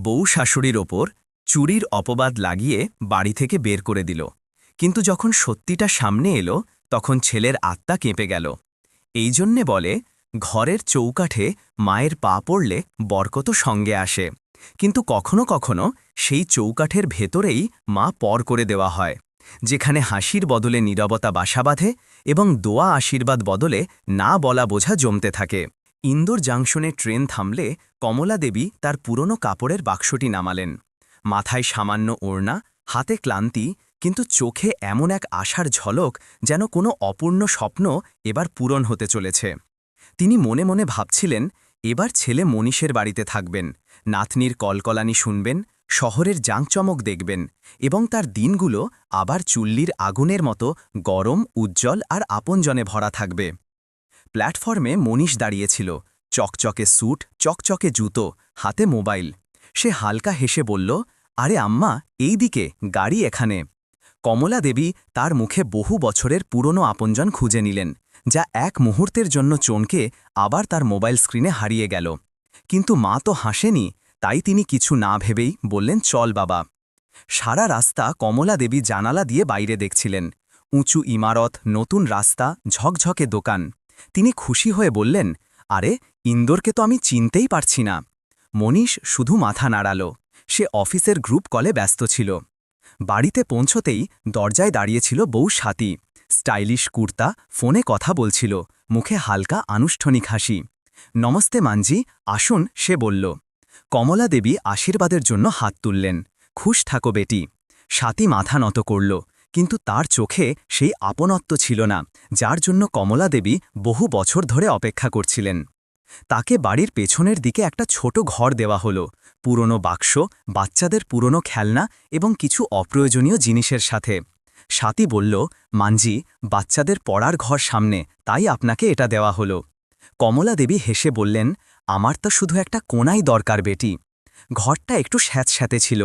বউ শাশুড়ির ওপর চুরির অপবাদ লাগিয়ে বাড়ি থেকে বের করে দিল, কিন্তু যখন সত্যিটা সামনে এলো তখন ছেলের আত্মা কেঁপে গেল। এই জন্যে বলে, ঘরের চৌকাঠে মায়ের পা পড়লে বরকত সঙ্গে আসে, কিন্তু কখনো কখনো সেই চৌকাঠের ভেতরেই মা পর করে দেওয়া হয়, যেখানে হাসির বদলে নীরবতা বাসা বাঁধে এবং দোয়া আশীর্বাদ বদলে না বলা বোঝা জমতে থাকে। ইন্দোর জাংশনে ট্রেন থামলে কমলা দেবী তার পুরনো কাপড়ের বাক্সটি নামালেন। মাথায় সামান্য ওড়না, হাতে ক্লান্তি, কিন্তু চোখে এমন এক আশার ঝলক যেন কোনো অপূর্ণ স্বপ্ন এবার পূরণ হতে চলেছে। তিনি মনে মনে ভাবছিলেন, এবার ছেলে মনীষের বাড়িতে থাকবেন, নাতনির কলকলানি শুনবেন, শহরের জাঁকচমক দেখবেন, এবং তার দিনগুলো আবার চুল্লির আগুনের মতো গরম, উজ্জ্বল আর আপনজনে ভরা থাকবে। প্ল্যাটফর্মে মনীষ দাঁড়িয়েছিল, চকচকে স্যুট, চকচকে জুতো, হাতে মোবাইল। সে হালকা হেসে বলল, আরে আম্মা, এই দিকে, গাড়ি এখানে। কমলা দেবী তার মুখে বহু বছরের পুরনো আপনজন খুঁজে নিলেন, যা এক মুহূর্তের জন্য চমকে আবার তার মোবাইল স্ক্রিনে হারিয়ে গেল। কিন্তু মা তো হাসেনি, তাই তিনি কিছু না ভেবেই বললেন, চল বাবা। সারা রাস্তা কমলা দেবী জানালা দিয়ে বাইরে দেখছিলেন, উঁচু ইমারত, নতুন রাস্তা, ঝকঝকে দোকান। তিনি খুশি হয়ে বললেন, আরে, ইন্দোরকে তো আমি চিনতেই পারছি না। মনীষ শুধু মাথা নাড়াল। সে অফিসের গ্রুপ কলে ব্যস্ত ছিল। বাড়িতে পৌঁছতেই দরজায় দাঁড়িয়েছিল বউ স্বাতী। স্টাইলিশ কুর্তা, ফোনে কথা বলছিল, মুখে হালকা আনুষ্ঠানিক হাসি। নমস্তে মানজি, আসুন, সে বলল। কমলা দেবী আশীর্বাদের জন্য হাত তুললেন। খুশ থাকো বেটি। স্বাতী মাথা নত করল, কিন্তু তার চোখে সেই আপনত্ব ছিল না, যার জন্য কমলা দেবী বহু বছর ধরে অপেক্ষা করছিলেন। তাকে বাড়ির পেছনের দিকে একটা ছোট ঘর দেওয়া হলো, পুরনো বাক্স, বাচ্চাদের পুরনো খেলনা এবং কিছু অপ্রয়োজনীয় জিনিসের সাথে। স্বাতী বলল, মানজি, বাচ্চাদের পড়ার ঘর সামনে, তাই আপনাকে এটা দেওয়া হলো। কমলা দেবী হেসে বললেন, আমার তো শুধু একটা কোণাই দরকার বেটি। ঘরটা একটু স্যাঁতস্যাঁতে ছিল,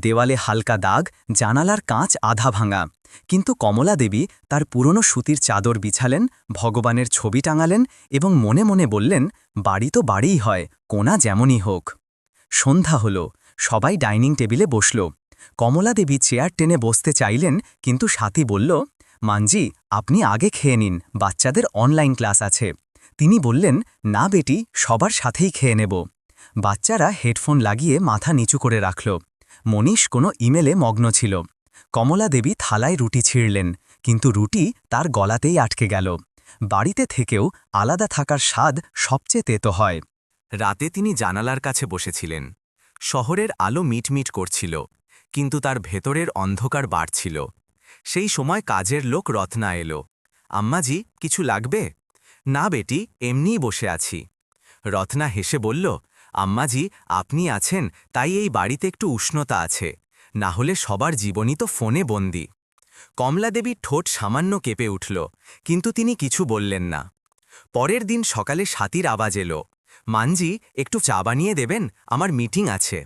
দেওয়ালে হালকা দাগ, জানালার কাঁচ আধা ভাঙা। কিন্তু কমলা দেবী তার পুরনো সুতির চাদর বিছালেন, ভগবানের ছবি টাঙালেন এবং মনে মনে বললেন, বাড়ি তো বাড়িই হয়, কোণা যেমনই হোক। সন্ধ্যা হল, সবাই ডাইনিং টেবিলে বসল। কমলা দেবী চেয়ার টেনে বসতে চাইলেন, কিন্তু স্বাতী বলল, মানজি, আপনি আগে খেয়ে নিন, বাচ্চাদের অনলাইন ক্লাস আছে। তিনি বললেন, না বেটি, সবার সাথেই খেয়ে নেব। বাচ্চারা হেডফোন লাগিয়ে মাথা নিচু করে রাখল। মনীষ কোনো ইমেলে মগ্ন ছিল। কমলা দেবী থালায় রুটি ছিঁড়লেন, কিন্তু রুটি তার গলাতেই আটকে গেল। বাড়িতে থেকেও আলাদা থাকার স্বাদ সবচেয়ে তেতো হয়। রাতে তিনি জানালার কাছে বসেছিলেন। শহরের আলো মিটমিট করছিল, কিন্তু তার ভেতরের অন্ধকার বাড়ছিল। সেই সময় কাজের লোক রত্না এলো। আম্মাজি, কিছু লাগবে? না বেটি, এমনিই বসে আছি। রত্না হেসে বলল, আম্মাজি, আপনি আছেন তাই এই বাড়িতে একটু উষ্ণতা আছে, না হলে সবার জীবনই তো ফোনে বন্দি। কমলা দেবীর ঠোঁট সামান্য কেঁপে উঠল, কিন্তু তিনি কিছু বললেন না। পরের দিন সকালে স্বাতীর আওয়াজ এলো, মানজি, একটু চা বানিয়ে দেবেন, আমার মিটিং আছে।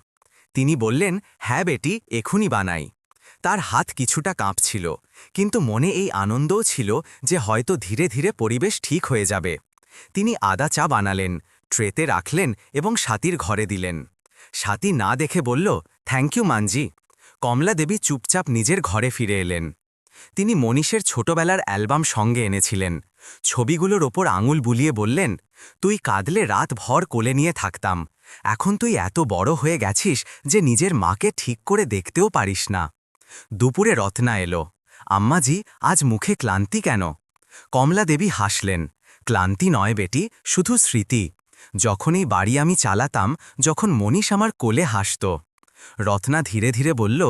তিনি বললেন, হ্যাঁ বেটি, এখুনি বানাই। তার হাত কিছুটা কাঁপছিল, কিন্তু মনে এই আনন্দও ছিল যে হয়তো ধীরে ধীরে পরিবেশ ঠিক হয়ে যাবে। তিনি আদা চা বানালেন, ট্রেতে রাখলেন এবং স্বাতীর ঘরে দিলেন। স্বাতী না দেখে বলল, থ্যাংক ইউ মানজি। কমলা দেবী চুপচাপ নিজের ঘরে ফিরে এলেন। তিনি মনীষের ছোটবেলার অ্যালবাম সঙ্গে এনেছিলেন। ছবিগুলোর ওপর আঙুল বুলিয়ে বললেন, তুই কাঁদলে রাত ভর কোলে নিয়ে থাকতাম, এখন তুই এত বড় হয়ে গেছিস যে নিজের মাকে ঠিক করে দেখতেও পারিস না। দুপুরে রত্না এলো, আম্মাজি, আজ মুখে ক্লান্তি কেন? কমলা দেবী হাসলেন, ক্লান্তি নয় বেটি, শুধু স্মৃতি। যখন এই বাড়ি আমি চালাতাম, যখন মনীষ আমার কোলে হাসত। রত্না ধীরে ধীরে বলল,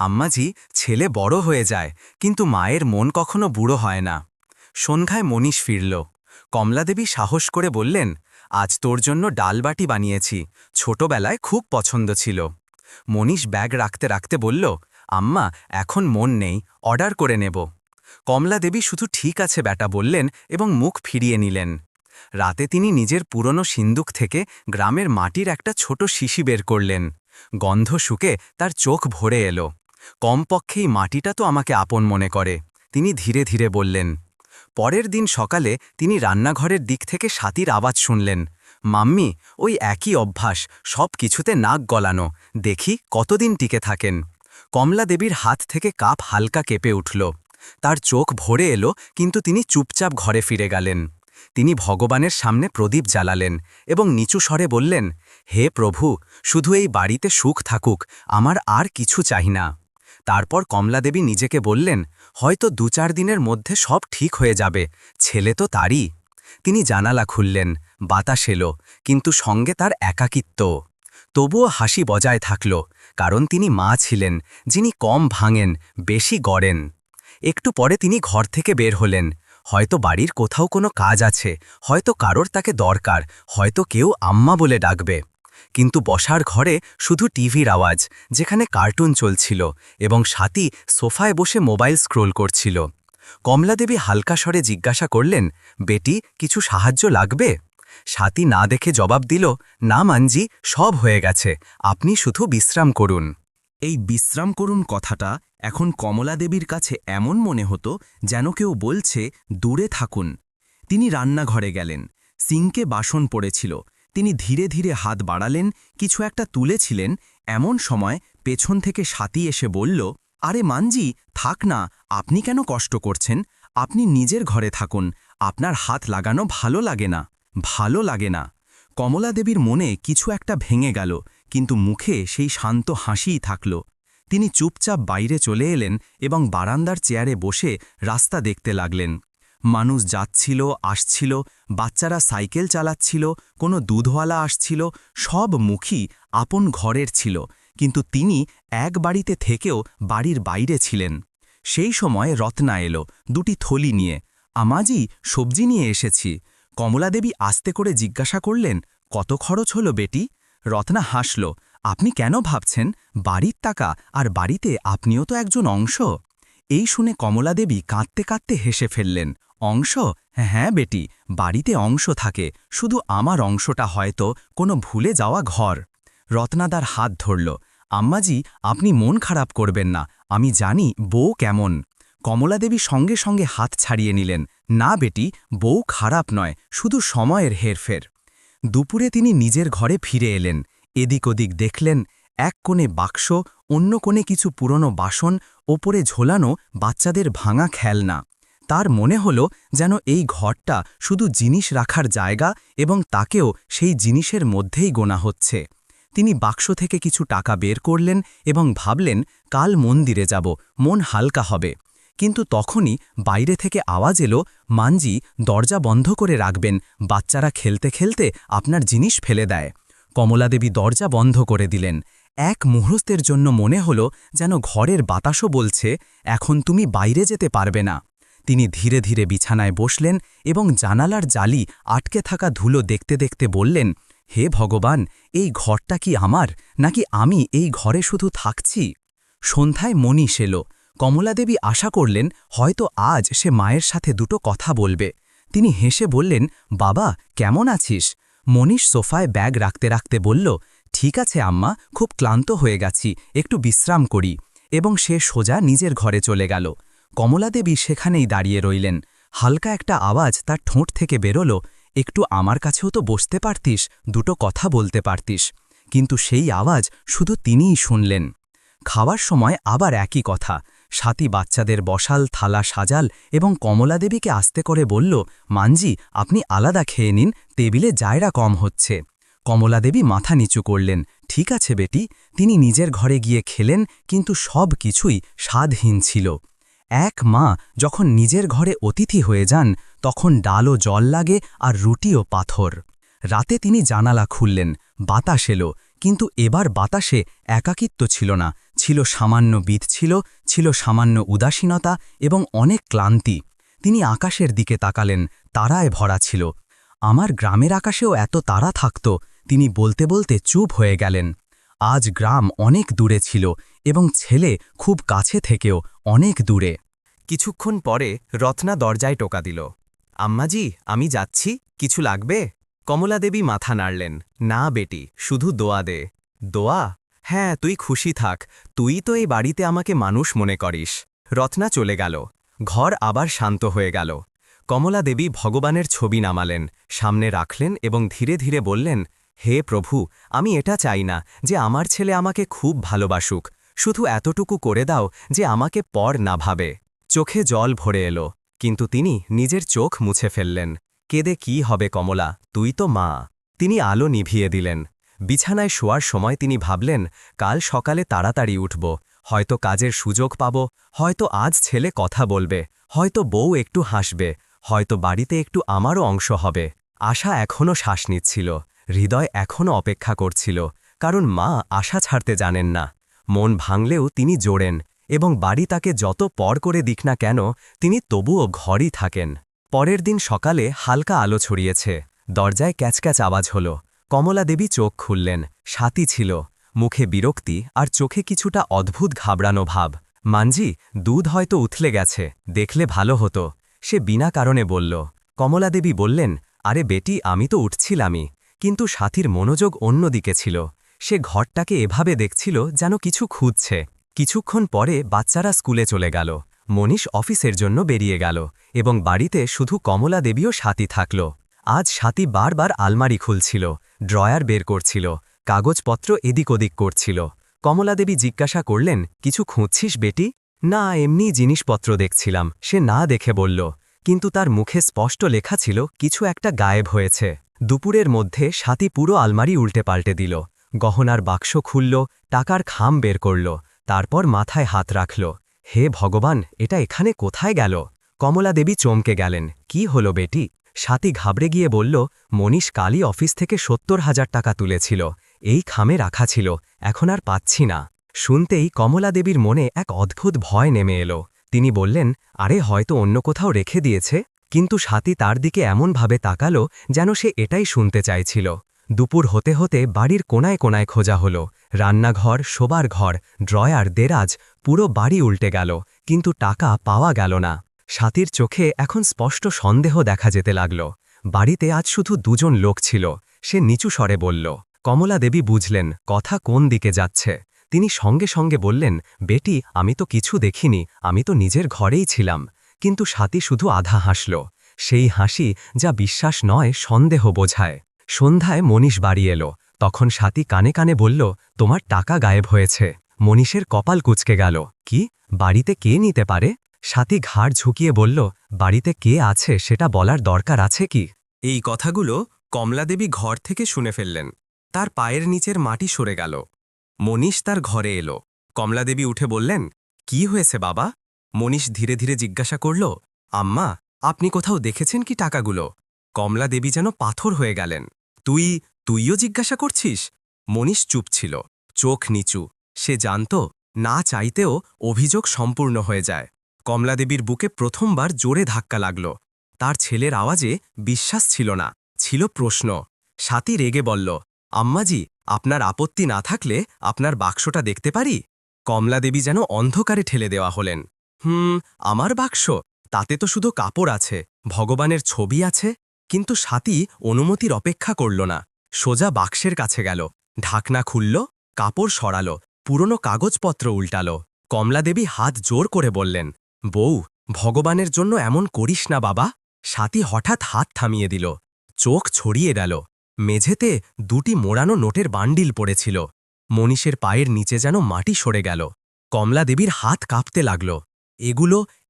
আম্মাজি, ছেলে বড় হয়ে যায়, কিন্তু মায়ের মন কখনো বুড়ো হয় না। সন্ধ্যায় মনীষ ফিরল। কমলা দেবী সাহস করে বললেন, আজ তোর জন্য ডালবাটি বানিয়েছি, ছোটবেলায় খুব পছন্দ ছিল। মনীষ ব্যাগ রাখতে রাখতে বলল, আম্মা, এখন মন নেই, অর্ডার করে নেব। কমলা দেবী শুধু ঠিক আছে বেটা বললেন এবং মুখ ফিরিয়ে নিলেন। রাতে তিনি নিজের পুরনো সিন্দুক থেকে গ্রামের মাটির একটা ছোট শিশি বের করলেন। গন্ধ শুকে তার চোখ ভরে এলো। কমপক্ষেই মাটিটা তো আমাকে আপন মনে করে, তিনি ধীরে ধীরে বললেন। পরের দিন সকালে তিনি রান্নাঘরের দিক থেকে স্বাতীর আওয়াজ শুনলেন, মাম্মি, ওই একই অভ্যাস, সব কিছুতে নাক গলানো, দেখি কতদিন টিকে থাকেন। কমলা দেবীর হাত থেকে কাপ হালকা কেঁপে উঠল। তার চোখ ভরে এলো, কিন্তু তিনি চুপচাপ ঘরে ফিরে গেলেন। তিনি ভগবানের সামনে প্রদীপ জ্বালালেন এবং নিচু স্বরে বললেন, হে প্রভু, শুধু এই বাড়িতে সুখ থাকুক, আমার আর কিছু চাই না। তারপর কমলাদেবী নিজেকে বললেন, হয়তো ২-৪ দিনের মধ্যে সব ঠিক হয়ে যাবে, ছেলে তো তারই। তিনি জানালা খুললেন, বাতাস এলো, কিন্তু সঙ্গে তার একাকিত্ব। তবুও হাসি বজায় থাকল, কারণ তিনি মা ছিলেন, যিনি কম ভাঙেন, বেশি গড়েন। একটু পরে তিনি ঘর থেকে বের হলেন। হয়তো বাড়ির কোথাও কোনো কাজ আছে, হয়তো কারোর তাকে দরকার, হয়তো কেউ আম্মা বলে ডাকবে। কিন্তু বসার ঘরে শুধু টিভির আওয়াজ, যেখানে কার্টুন চলছিল এবং সাথী সোফায় বসে মোবাইল স্ক্রোল করছিল। কমলাদেবী হালকা স্বরে জিজ্ঞাসা করলেন, বেটি, কিছু সাহায্য লাগবে? সাথী না দেখে জবাব দিল, না মানজি, সব হয়ে গেছে, আপনি শুধু বিশ্রাম করুন। এই বিশ্রাম করুন কথাটা এখন কমলাদেবীর কাছে এমন মনে হতো যেন কেউ বলছে, দূরে থাকুন। তিনি রান্নাঘরে গেলেন। সিঙ্কে বাসন পড়েছিল। তিনি ধীরে ধীরে হাত বাড়ালেন, কিছু একটা তুলেছিলেন। এমন সময় পেছন থেকে সাথী এসে বলল, আরে মানজি, থাক না, আপনি কেন কষ্ট করছেন? আপনি নিজের ঘরে থাকুন, আপনার হাত লাগানো ভালো লাগে না। ভালো লাগে না। কমলাদেবীর মনে কিছু একটা ভেঙে গেল, কিন্তু মুখে সেই শান্ত হাসিই থাকল। তিনি চুপচাপ বাইরে চলে এলেন এবং বারান্দার চেয়ারে বসে রাস্তা দেখতে লাগলেন। মানুষ যাচ্ছিল, আসছিল, বাচ্চারা সাইকেল চালাচ্ছিল, কোনো দুধওয়ালা আসছিল, সব মুখই আপন ঘরের ছিল, কিন্তু তিনি এক বাড়িতে থেকেও বাড়ির বাইরে ছিলেন। সেই সময় রত্না এলো, 2টি থলি নিয়ে। আমাজি, সবজি নিয়ে এসেছি। কমলাদেবী আস্তে করে জিজ্ঞাসা করলেন, কত খরচ হলো বেটি? রত্না হাসল, আপনি কেন ভাবছেন, বাড়ির টাকা, আর বাড়িতে আপনিও তো একজন অংশ। এই শুনে কমলাদেবী কাঁদতে কাঁদতে হেসে ফেললেন, অংশ? হ্যাঁ বেটি, বাড়িতে অংশ থাকে, শুধু আমার অংশটা হয়তো কোনো ভুলে যাওয়া ঘর। রত্নাদার হাত ধরল, আম্মাজি, আপনি মন খারাপ করবেন না, আমি জানি বউ কেমন। কমলাদেবী সঙ্গে সঙ্গে হাত ছাড়িয়ে নিলেন, না বেটি, বউ খারাপ নয়, শুধু সময়ের হেরফের। দুপুরে তিনি নিজের ঘরে ফিরে এলেন। এদিক ওদিক দেখলেন, এক কোণে বাক্স, অন্য কোণে কিছু পুরনো বাসন, ওপরে ঝোলানো বাচ্চাদের ভাঙা খেলনা। তার মনে হল যেন এই ঘরটা শুধু জিনিস রাখার জায়গা এবং তাকেও সেই জিনিসের মধ্যেই গোনা হচ্ছে। তিনি বাক্স থেকে কিছু টাকা বের করলেন এবং ভাবলেন, কাল মন্দিরে যাব, মন হালকা হবে। কিন্তু তখনই বাইরে থেকে আওয়াজ এলো, মানজি, দরজা বন্ধ করে রাখবেন, বাচ্চারা খেলতে খেলতে আপনার জিনিস ফেলে দেয়। কমলাদেবী দরজা বন্ধ করে দিলেন। এক মুহূর্তের জন্য মনে হল যেন ঘরের বাতাসও বলছে, এখন তুমি বাইরে যেতে পারবে না। তিনি ধীরে ধীরে বিছানায় বসলেন এবং জানালার জালি আটকে থাকা ধুলো দেখতে দেখতে বললেন, হে ভগবান, এই ঘরটা কি আমার, নাকি আমি এই ঘরে শুধু থাকছি? সন্ধ্যায় মনীষ এলো। কমলাদেবী আশা করলেন হয়তো আজ সে মায়ের সাথে 2টো কথা বলবে। তিনি হেসে বললেন, বাবা, কেমন আছিস? মনীষ সোফায় ব্যাগ রাখতে রাখতে বলল, ঠিক আছে আম্মা, খুব ক্লান্ত হয়ে গেছি, একটু বিশ্রাম করি। এবং সে সোজা নিজের ঘরে চলে গেল। কমলাদেবী সেখানেই দাঁড়িয়ে রইলেন। হালকা একটা আওয়াজ তার ঠোঁট থেকে বেরোল, একটু আমার কাছেও তো বসতে পারতিস, 2টো কথা বলতে পারতিস। কিন্তু সেই আওয়াজ শুধু তিনিই শুনলেন। খাওয়ার সময় আবার একই কথা। সাথী বাচ্চাদের বসাল, থালা সাজাল এবং কমলাদেবীকে আস্তে করে বলল, মানজি, আপনি আলাদা খেয়ে নিন, টেবিলে জায়গা কম হচ্ছে। কমলাদেবী মাথা নিচু করলেন, ঠিক আছে বেটি। তিনি নিজের ঘরে গিয়ে খেলেন, কিন্তু সব কিছুই স্বাদহীন ছিল। এক মা যখন নিজের ঘরে অতিথি হয়ে যান, তখন ডালও জল লাগে আর রুটিও পাথর। রাতে তিনি জানালা খুললেন, বাতাস এলো, কিন্তু এবার বাতাসে একাকিত্ব ছিল না, ছিল সামান্য ছিল সামান্য উদাসীনতা এবং অনেক ক্লান্তি। তিনি আকাশের দিকে তাকালেন, তারায় ভরা ছিল। আমার গ্রামের আকাশেও এত তারা থাকত। তিনি বলতে বলতে চুপ হয়ে গেলেন। আজ গ্রাম অনেক দূরে ছিল এবং ছেলে খুব কাছে থেকেও অনেক দূরে। কিছুক্ষণ পরে রত্না দরজায় টোকা দিল, আম্মাজি, আমি যাচ্ছি, কিছু লাগবে? কমলাদেবী মাথা নাড়লেন, না বেটি, শুধু দোয়া দে। দোয়া? হ্যাঁ, তুই খুশি থাক, তুই তো এই বাড়িতে আমাকে মানুষ মনে করিস। রত্না চলে গেল। ঘর আবার শান্ত হয়ে গেল। কমলা দেবী ভগবানের ছবি নামালেন, সামনে রাখলেন এবং ধীরে ধীরে বললেন, হে প্রভু, আমি এটা চাই না যে আমার ছেলে আমাকে খুব ভালোবাসুক, শুধু এতটুকু করে দাও যে আমাকে পর না ভাবে। চোখে জল ভরে এলো, কিন্তু তিনি নিজের চোখ মুছে ফেললেন। কেঁদে কি হবে কমলা, তুই তো মা। তিনি আলো নিভিয়ে দিলেন। বিছানায় শোয়ার সময় তিনি ভাবলেন, কাল সকালে তাড়াতাড়ি উঠব, হয়তো কাজের সুযোগ পাব, হয়তো আজ ছেলে কথা বলবে, হয়তো বউ একটু হাসবে, হয়তো বাড়িতে একটু আমারও অংশ হবে। আশা এখনও শ্বাস নিচ্ছিল, হৃদয় এখনও অপেক্ষা করছিল, কারণ মা আশা ছাড়তে জানেন না। মন ভাঙলেও তিনি জোড়েন, এবং বাড়ি তাকে যত পর করে দিক না কেন, তিনি তবুও ঘরই থাকেন। পরের দিন সকালে হালকা আলো ছড়িয়েছে, দরজায় ক্যাচক্যাচ আওয়াজ হল। কমলা দেবী চোখ খুললেন, সাথী ছিল, মুখে বিরক্তি আর চোখে কিছুটা অদ্ভুত ঘাবড়ানো ভাব। মানজি, দুধ হয়তো উথলে গেছে, দেখলে ভালো হতো, সে বিনা কারণে বলল। কমলা দেবী বললেন, আরে বেটি, আমি তো উঠছিলামই। কিন্তু সাথীর মনোযোগ অন্যদিকে ছিল। সে ঘরটাকে এভাবে দেখছিল যেন কিছু খুঁজছে। কিছুক্ষণ পরে বাচ্চারা স্কুলে চলে গেল, মনীষ অফিসের জন্য বেরিয়ে গেল, এবং বাড়িতে শুধু কমলা দেবীও সাথী থাকল। আজ সাথী বারবার আলমারি খুলছিল, ড্রয়ার বের করছিল, কাগজপত্র এদিক ওদিক করছিল। কমলা দেবী জিজ্ঞাসা করলেন, কিছু খুঁজছিস বেটি? না, এমনি জিনিসপত্র দেখছিলাম, সে না দেখে বলল। কিন্তু তার মুখে স্পষ্ট লেখা ছিল কিছু একটা গায়েব হয়েছে। দুপুরের মধ্যে সাথী পুরো আলমারি উল্টে পাল্টে দিল, গহনার বাক্স খুলল, টাকার খাম বের করল, তারপর মাথায় হাত রাখল। হে ভগবান, এটা এখানে কোথায় গেল? কমলা দেবী চমকে গেলেন। কি হলো বেটি? সাথী ঘাবড়ে গিয়ে বলল, মনীষ কালই অফিস থেকে ৭০,০০০ টাকা তুলেছিল, এই খামে রাখা ছিল, এখন আর পাচ্ছি না। শুনতেই কমলা দেবীর মনে এক অদ্ভুত ভয় নেমে এলো। তিনি বললেন, আরে হয়তো অন্য কোথাও রেখে দিয়েছে। কিন্তু সাথী তার দিকে এমনভাবে তাকালো যেন সে এটাই শুনতে চাইছিল। দুপুর হতে হতে বাড়ির কোনায় কোনায় খোঁজা হলো, রান্নাঘর, শোবার ঘর, ড্রয়ার, দেরাজ, পুরো বাড়ি উল্টে গেল, কিন্তু টাকা পাওয়া গেল না। সাথীর চোখে এখন স্পষ্ট সন্দেহ দেখা যেতে লাগল। বাড়িতে আজ শুধু দুজন লোক ছিল। সে নিচু স্বরে বলল। কমলা দেবী বুঝলেন কথা কোন দিকে যাচ্ছে। তিনি সঙ্গে সঙ্গে বললেন, বেটি, আমি তো কিছু দেখিনি, আমি তো নিজের ঘরেই ছিলাম। কিন্তু সাথী শুধু আধা হাসল, সেই হাসি যা বিশ্বাস নয়, সন্দেহ বোঝায়। সন্ধ্যায় মনীষ বাড়ি এলো, তখন সাথী কানে কানে বলল, তোমার টাকা গায়েব হয়েছে। মনীষের কপাল কুঁচকে গেল। কি? বাড়িতে কে নিতে পারে? সাথী ঘাড় ঝুঁকিয়ে বলল, বাড়িতে কে আছে সেটা বলার দরকার আছে কি? এই কথাগুলো কমলাদেবী ঘর থেকে শুনে ফেললেন। তার পায়ের নিচের মাটি সরে গেল। মনীষ তার ঘরে এলো। কমলাদেবী উঠে বললেন, কি হয়েছে বাবা? মনীষ ধীরে ধীরে জিজ্ঞাসা করল, আম্মা, আপনি কোথাও দেখেছেন কি টাকাগুলো? কমলাদেবী যেন পাথর হয়ে গেলেন। তুইও জিজ্ঞাসা করছিস? মনীষ চুপ ছিল, চোখ নিচু। সে জানত, না চাইতেও অভিযোগ সম্পূর্ণ হয়ে যায়। কমলাদেবীর বুকে প্রথমবার জোরে ধাক্কা লাগল। তার ছেলের আওয়াজে বিশ্বাস ছিল না, ছিল প্রশ্ন। সাথী রেগে বলল, আম্মাজি, আপনার আপত্তি না থাকলে আপনার বাক্সটা দেখতে পারি? কমলাদেবী যেন অন্ধকারে ঠেলে দেওয়া হলেন। আমার বাক্স? তাতে তো শুধু কাপড় আছে, ভগবানের ছবি আছে। কিন্তু সাথী অনুমতির অপেক্ষা করল না, সোজা বাক্সের কাছে গেল, ঢাকনা খুলল, কাপড় সরালো, পুরনো কাগজপত্র উল্টালো। কমলাদেবী হাত জোর করে বললেন, বউ, ভগবানের জন্য এমন করিস না বাবা। সাথী হঠাৎ হাত থামিয়ে দিল, চোখ ছড়িয়ে গেল। মেঝেতে দুটি মোড়ানো নোটের বান্ডিল পড়েছিল। মনীষের পায়ের নিচে যেন মাটি সরে গেল। কমলাদেবীর হাত কাঁপতে লাগল।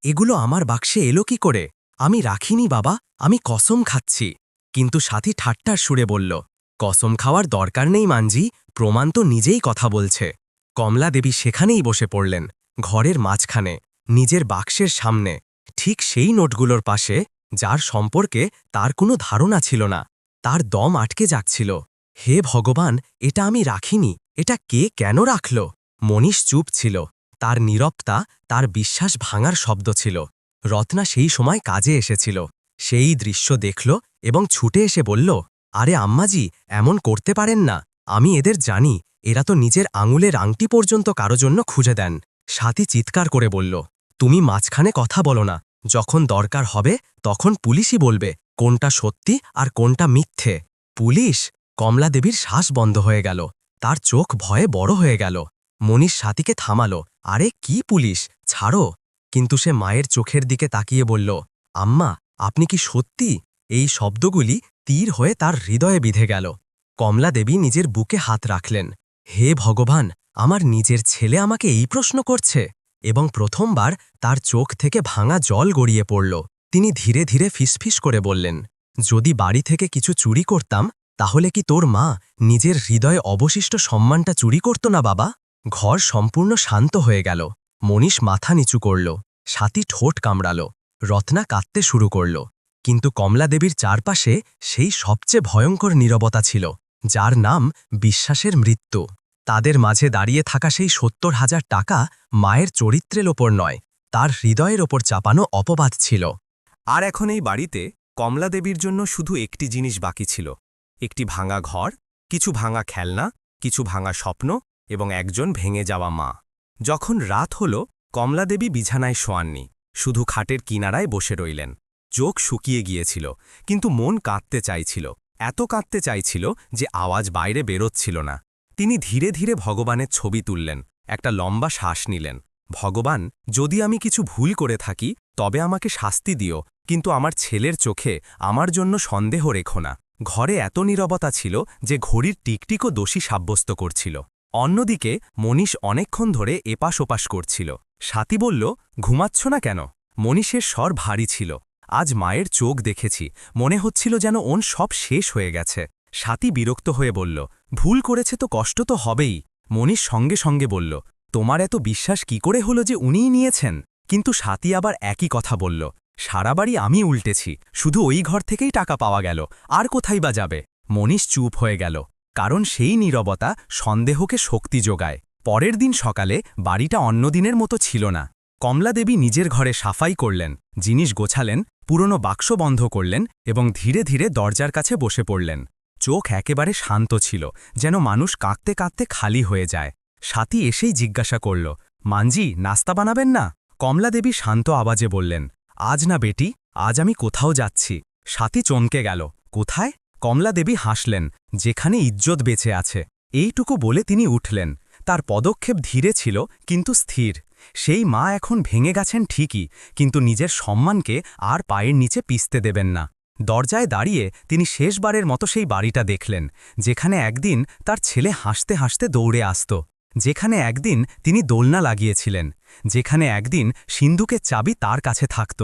এগুলো আমার বাক্সে এলো কি করে? আমি রাখিনি বাবা, আমি কসম খাচ্ছি। কিন্তু সাথী ঠাট্টার সুরে বলল, কসম খাওয়ার দরকার নেই মানজি, প্রমাণ তো নিজেই কথা বলছে। কমলাদেবী সেখানেই বসে পড়লেন, ঘরের মাঝখানে, নিজের বাক্সের সামনে, ঠিক সেই নোটগুলোর পাশে যার সম্পর্কে তার কোনো ধারণা ছিল না। তার দম আটকে যাচ্ছিল। হে ভগবান, এটা আমি রাখিনি, এটা কে কেন রাখল? মনীষ চুপ ছিল, তার নীরবতা তার বিশ্বাস ভাঙার শব্দ ছিল। রত্না সেই সময় কাজে এসেছিল, সেই দৃশ্য দেখল এবং ছুটে এসে বলল, আরে আম্মাজি, এমন করতে পারেন না, আমি এদের জানি, এরা তো নিজের আঙুলের আংটি পর্যন্ত কারো জন্য খুঁজে দেন। সাথী চিৎকার করে বলল, তুমি মাঝখানে কথা বলো না, যখন দরকার হবে তখন পুলিশই বলবে কোনটা সত্যি আর কোনটা মিথ্যে। পুলিশ? কমলাদেবীর শ্বাস বন্ধ হয়ে গেল, তার চোখ ভয়ে বড় হয়ে গেল। মনীষ সাথীকে থামালো, আরে কি পুলিশ, ছাড়ো। কিন্তু সে মায়ের চোখের দিকে তাকিয়ে বলল, আম্মা, আপনি কি সত্যি? এই শব্দগুলি তীর হয়ে তার হৃদয়ে বিঁধে গেল। কমলা দেবী নিজের বুকে হাত রাখলেন। হে ভগবান, আমার নিজের ছেলে আমাকে এই প্রশ্ন করছে। এবং প্রথমবার তার চোখ থেকে ভাঙা জল গড়িয়ে পড়ল। তিনি ধীরে ধীরে ফিসফিস করে বললেন, যদি বাড়ি থেকে কিছু চুরি করতাম, তাহলে কি তোর মা নিজের হৃদয়ে অবশিষ্ট সম্মানটা চুরি করত না বাবা? ঘর সম্পূর্ণ শান্ত হয়ে গেল। মনীষ মাথা নিচু করল, স্বাতী ঠোঁট কামড়াল, রত্না কাঁদতে শুরু করল। কিন্তু কমলা দেবীর চারপাশে সেই সবচেয়ে ভয়ঙ্কর নীরবতা ছিল, যার নাম বিশ্বাসের মৃত্যু। তাদের মাঝে দাঁড়িয়ে থাকা সেই ৭০,০০০ টাকা মায়ের চরিত্রের ওপর নয়, তার হৃদয়ের ওপর চাপানো অপবাদ ছিল। আর এখন এই বাড়িতে কমলা দেবীর জন্য শুধু একটি জিনিস বাকি ছিল, একটি ভাঙা ঘর, কিছু ভাঙা খেলনা, কিছু ভাঙা স্বপ্ন এবং একজন ভেঙে যাওয়া মা। যখন রাত হল, কমলা দেবী বিছানায় শোয়াননি, শুধু খাটের কিনারায় বসে রইলেন। চোখ শুকিয়ে গিয়েছিল, কিন্তু মন কাঁদতে চাইছিল, এত কাঁদতে চাইছিল যে আওয়াজ বাইরে বেরোচ্ছিল না। তিনি ধীরে ধীরে ভগবানের ছবি তুললেন, একটা লম্বা শ্বাস নিলেন। ভগবান, যদি আমি কিছু ভুল করে থাকি তবে আমাকে শাস্তি দিও, কিন্তু আমার ছেলের চোখে আমার জন্য সন্দেহ রেখো না। ঘরে এত নীরবতা ছিল যে ঘড়ির টিকটিকও দোষী সাব্যস্ত করছিল। অন্যদিকে মনীষ অনেকক্ষণ ধরে এপাশ ওপাশ করছিল। স্বাতী বলল, ঘুমাচ্ছ না কেন? মনীষের স্বর ভারী ছিল। আজ মায়ের চোখ দেখেছি, মনে হচ্ছিল যেন ওন সব শেষ হয়ে গেছে। স্বাতী বিরক্ত হয়ে বলল, ভুল করেছে তো কষ্ট তো হবেই। মনীষ সঙ্গে সঙ্গে বলল, তোমার এত বিশ্বাস কি করে হলো যে উনিই নিয়েছেন? কিন্তু স্বাতী আবার একই কথা বলল, সারা বাড়ি আমি উল্টেছি, শুধু ওই ঘর থেকেই টাকা পাওয়া গেল, আর কোথায় বা যাবে? মনীষ চুপ হয়ে গেল, কারণ সেই নীরবতা সন্দেহকে শক্তি যোগায়। পরের দিন সকালে বাড়িটা অন্যদিনের মতো ছিল না। কমলা দেবী নিজের ঘরে সাফাই করলেন, জিনিস গোছালেন, পুরনো বাক্স বন্ধ করলেন এবং ধীরে ধীরে দরজার কাছে বসে পড়লেন। চোখ একেবারে শান্ত ছিল, যেন মানুষ কাঁদতে কাঁদতে খালি হয়ে যায়। স্বাতী এসেই জিজ্ঞাসা করল, মানজি, নাস্তা বানাবেন না? কমলা দেবী শান্ত আওয়াজে বললেন, আজ না বেটি, আজ আমি কোথাও যাচ্ছি। স্বাতী চমকে গেল, কোথায়? কমলা দেবী হাসলেন, যেখানে ইজ্জত বেঁচে আছে। এইটুকু বলে তিনি উঠলেন। তার পদক্ষেপ ধীরে ছিল কিন্তু স্থির। সেই মা এখন ভেঙে গেছেন ঠিকই, কিন্তু নিজের সম্মানকে আর পায়ের নিচে পিষতে দেবেন না। দরজায় দাঁড়িয়ে তিনি শেষবারের মতো সেই বাড়িটা দেখলেন, যেখানে একদিন তার ছেলে হাসতে হাসতে দৌড়ে আসত, যেখানে একদিন তিনি দোলনা লাগিয়েছিলেন, যেখানে একদিন সিন্ধুকের চাবি তার কাছে থাকত।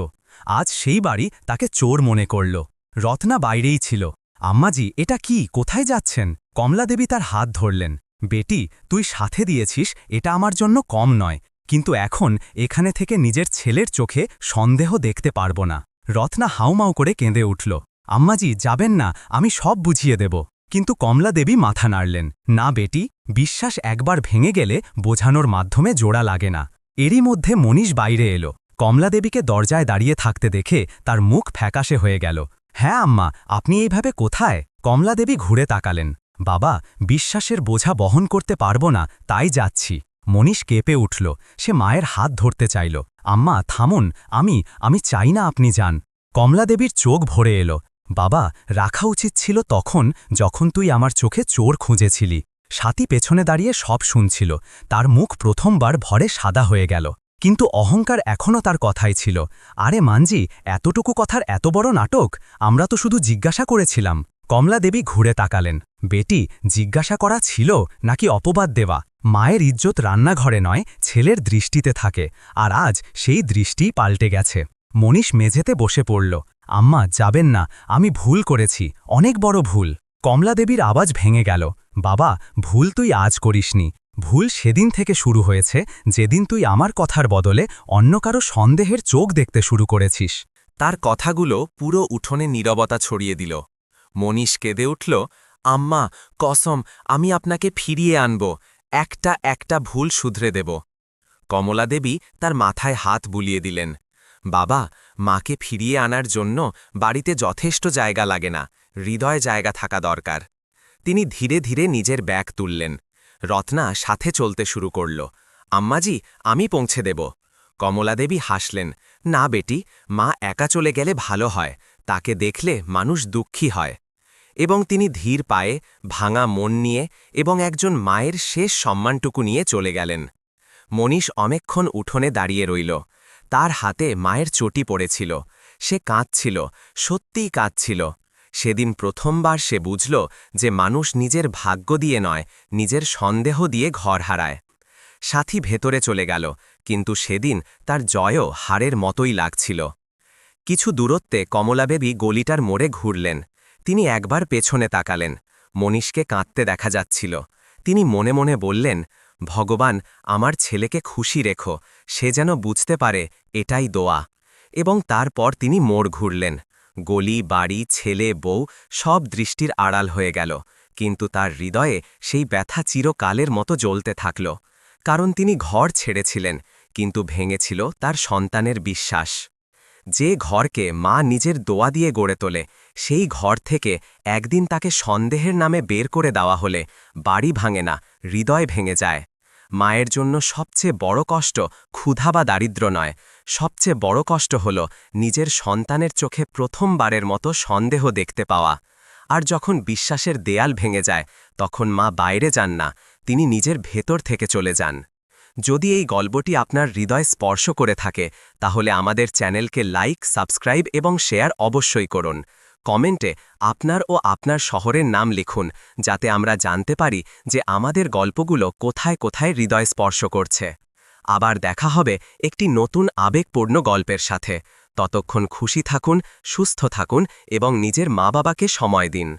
আজ সেই বাড়ি তাকে চোর মনে করল। রত্না বাইরেই ছিল। আম্মাজি, এটা কি? কোথায় যাচ্ছেন? কমলা দেবী তার হাত ধরলেন। বেটি, তুই সাথে দিয়েছিস, এটা আমার জন্য কম নয়, কিন্তু এখন এখানে থেকে নিজের ছেলের চোখে সন্দেহ দেখতে পারব না। রত্না হাউমাউ করে কেঁদে উঠল। আম্মাজি, যাবেন না, আমি সব বুঝিয়ে দেব। কিন্তু কমলা দেবী মাথা নাড়লেন। না বেটি, বিশ্বাস একবার ভেঙে গেলে বোঝানোর মাধ্যমে জোড়া লাগে না। এরই মধ্যে মনীষ বাইরে এলো। কমলা দেবীকে দরজায় দাঁড়িয়ে থাকতে দেখে তার মুখ ফ্যাকাশে হয়ে গেল। হ্যাঁ আম্মা, আপনি এইভাবে কোথায়? কমলা দেবী ঘুরে তাকালেন। বাবা, বিশ্বাসের বোঝা বহন করতে পারব না, তাই যাচ্ছি। মনীষ কেঁপে উঠল, সে মায়ের হাত ধরতে চাইল। আম্মা থামুন, আমি চাই না আপনি যান। কমলা দেবীর চোখ ভরে এলো। বাবা, রাখা উচিত ছিল তখন, যখন তুই আমার চোখে চোর খুঁজেছিলি। স্বাতী পেছনে দাঁড়িয়ে সব শুনছিল। তার মুখ প্রথমবার ভরে সাদা হয়ে গেল, কিন্তু অহংকার এখনও তার কথাই ছিল। আরে মানজি, এতটুকু কথার এত বড় নাটক? আমরা তো শুধু জিজ্ঞাসা করেছিলাম। কমলা দেবী ঘুরে তাকালেন। বেটি, জিজ্ঞাসা করা ছিল নাকি অপবাদ দেওয়া? মায়ের ইজ্জত রান্নাঘরে নয়, ছেলের দৃষ্টিতে থাকে, আর আজ সেই দৃষ্টিই পাল্টে গেছে। মনীষ মেঝেতে বসে পড়ল। আম্মা, যাবেন না, আমি ভুল করেছি, অনেক বড় ভুল। কমলা দেবীর আওয়াজ ভেঙে গেল। বাবা, ভুল তুই আজ করিসনি, ভুল সেদিন থেকে শুরু হয়েছে, যেদিন তুই আমার কথার বদলে অন্য কারো সন্দেহের চোখ দেখতে শুরু করেছিস। তার কথাগুলো পুরো উঠোনে নীরবতা ছড়িয়ে দিল। মনীষ কেঁদে উঠল, আম্মা, কসম, আমি আপনাকে ফিরিয়ে আনব, একটা একটা ভুল শুধরে দেব। কমলা দেবী তার মাথায় হাত বুলিয়ে দিলেন। বাবা, মাকে ফিরিয়ে আনার জন্য বাড়িতে যথেষ্ট জায়গা লাগে না, হৃদয় জায়গা থাকা দরকার। তিনি ধীরে ধীরে নিজের ব্যাগ তুললেন। রত্না সাথে চলতে শুরু করল। আম্মাজি, আমি পৌঁছে দেব। কমলা দেবী হাসলেন। না বেটি, মা একা চলে গেলে ভালো হয়, তাকে দেখলে মানুষ দুঃখী হয়। এবং তিনি ধীর পায়ে, ভাঙা মন নিয়ে এবং একজন মায়ের শেষ সম্মানটুকু নিয়ে চলে গেলেন। মনীষ অনেকক্ষণ উঠোনে দাঁড়িয়ে রইল। তার হাতে মায়ের চটি পড়েছিল, সে কাঁদছিল, সত্যিই কাঁদছিল। সেদিন প্রথমবার সে বুঝল যে মানুষ নিজের ভাগ্য দিয়ে নয়, নিজের সন্দেহ দিয়ে ঘর হারায়। সাথী ভেতরে চলে গেল, কিন্তু সেদিন তার জয়ও হারের মতোই লাগছিল। কিছু দূরত্বে কমলাবেবী গলিটার মোড়ে ঘুরলেন। তিনি একবার পেছনে তাকালেন। মনীষকে কাঁদতে দেখা যাচ্ছিল। তিনি মনে মনে বললেন, ভগবান, আমার ছেলেকে খুশি রেখো, সে যেন বুঝতে পারে এটাই দোয়া। এবং তারপর তিনি মোড় ঘুরলেন। গলি, বাড়ি, ছেলে, বউ সব দৃষ্টির আড়াল হয়ে গেল, কিন্তু তার হৃদয়ে সেই ব্যথা চিরকালের মতো জ্বলতে থাকল। কারণ তিনি ঘর ছেড়েছিলেন, কিন্তু ভেঙেছিল তার সন্তানের বিশ্বাস। যে ঘরকে মা নিজের দোয়া দিয়ে গড়ে তোলে, সেই ঘর থেকে একদিন তাকে সন্দেহের নামে বের করে দেওয়া হলে বাড়ি ভাঙে না, হৃদয় ভেঙে যায়। মায়ের জন্য সবচেয়ে বড় কষ্ট ক্ষুধা বা দারিদ্র্য নয়, সবচেয়ে বড় কষ্ট হল নিজের সন্তানের চোখে প্রথমবারের মতো সন্দেহ দেখতে পাওয়া। আর যখন বিশ্বাসের দেয়াল ভেঙে যায়, তখন মা বাইরে যান না, তিনি নিজের ভেতর থেকে চলে যান। যদি এই গল্পটি আপনার হৃদয় স্পর্শ করে থাকে, তাহলে আমাদের চ্যানেলকে লাইক, সাবস্ক্রাইব এবং শেয়ার অবশ্যই করুন। কমেন্টে আপনার ও আপনার শহরের নাম লিখুন, যাতে আমরা জানতে পারি যে আমাদের গল্পগুলো কোথায় কোথায় হৃদয় স্পর্শ করছে। আবার দেখা হবে একটি নতুন আবেগপূর্ণ গল্পের সাথে। ততক্ষণ খুশি থাকুন, সুস্থ থাকুন এবং নিজের মা-বাবাকে সময় দিন।